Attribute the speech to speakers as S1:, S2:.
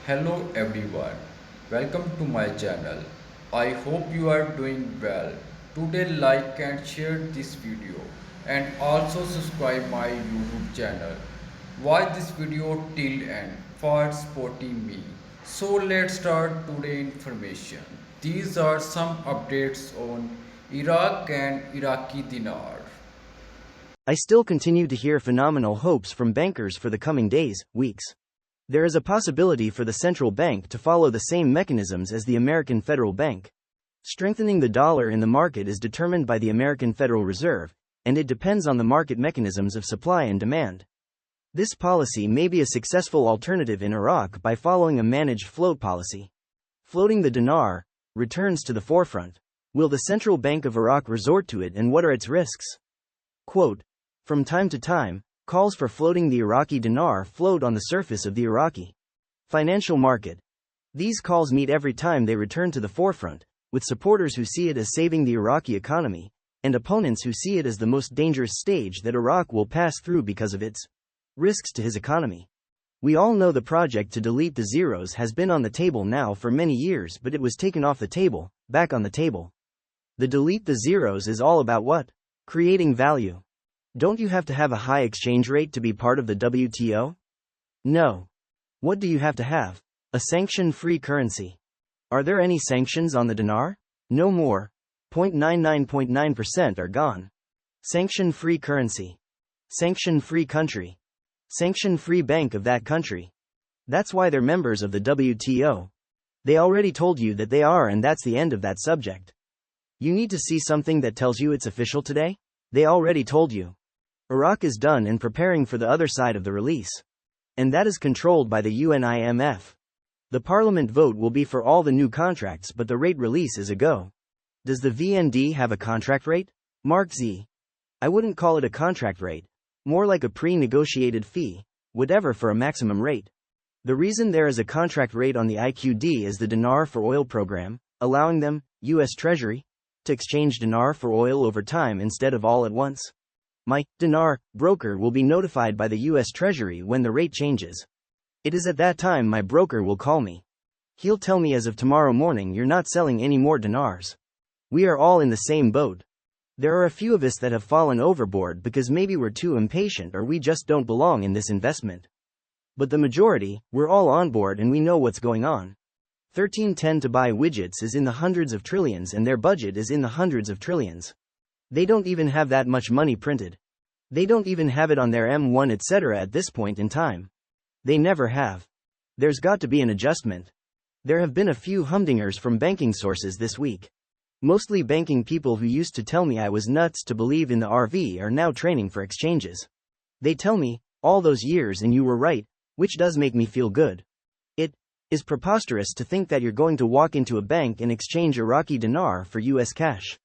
S1: Hello everyone, welcome to my channel. I hope you are doing well. Today like and share this video and also subscribe my YouTube channel. Watch this video till end for supporting me. So let's start today information. These are some updates on Iraq and Iraqi dinar.
S2: I still continue to hear phenomenal hopes from bankers for the coming days, weeks. There is a possibility for the central bank to follow the same mechanisms as the American Federal Bank. Strengthening the dollar in the market is determined by the American Federal Reserve, and it depends on the market mechanisms of supply and demand. This policy may be a successful alternative in Iraq by following a managed float policy. Floating the dinar returns to the forefront. Will the Central Bank of Iraq resort to it, and what are its risks? Quote, from time to time, calls for floating the Iraqi dinar float on the surface of the Iraqi financial market. These calls meet every time they return to the forefront, with supporters who see it as saving the Iraqi economy, and opponents who see it as the most dangerous stage that Iraq will pass through because of its risks to his economy. We all know the project to delete the zeros has been on the table now for many years, but it was taken off the table, back on the table. The delete the zeros is all about what? Creating value. Don't you have to have a high exchange rate to be part of the WTO? No. What do you have to have? A sanction-free currency. Are there any sanctions on the dinar? No more. 0.99% are gone. Sanction-free currency. Sanction-free country. Sanction-free bank of that country. That's why they're members of the WTO. They already told you that they are, and that's the end of that subject. You need to see something that tells you it's official today? They already told you. Iraq is done and preparing for the other side of the release. And that is controlled by the UNIMF. The parliament vote will be for all the new contracts, but the rate release is a go. Does the VND have a contract rate? Mark Z. I wouldn't call it a contract rate. More like a pre-negotiated fee, whatever, for a maximum rate. The reason there is a contract rate on the IQD is the dinar for oil program, allowing them, US Treasury, to exchange dinar for oil over time instead of all at once. My dinar broker will be notified by the US Treasury when the rate changes. It is at that time my broker will call me. He'll tell me as of tomorrow morning, you're not selling any more dinars. We are all in the same boat. There are a few of us that have fallen overboard because maybe we're too impatient or we just don't belong in this investment. But the majority, we're all on board and we know what's going on. 1310 to buy widgets is in the hundreds of trillions and their budget is in the hundreds of trillions. They don't even have that much money printed. They don't even have it on their M1 etc. at this point in time. They never have. There's got to be an adjustment. There have been a few humdingers from banking sources this week. Mostly banking people who used to tell me I was nuts to believe in the RV are now training for exchanges. They tell me, all those years and you were right, which does make me feel good. It is preposterous to think that you're going to walk into a bank and exchange Iraqi dinar for US cash.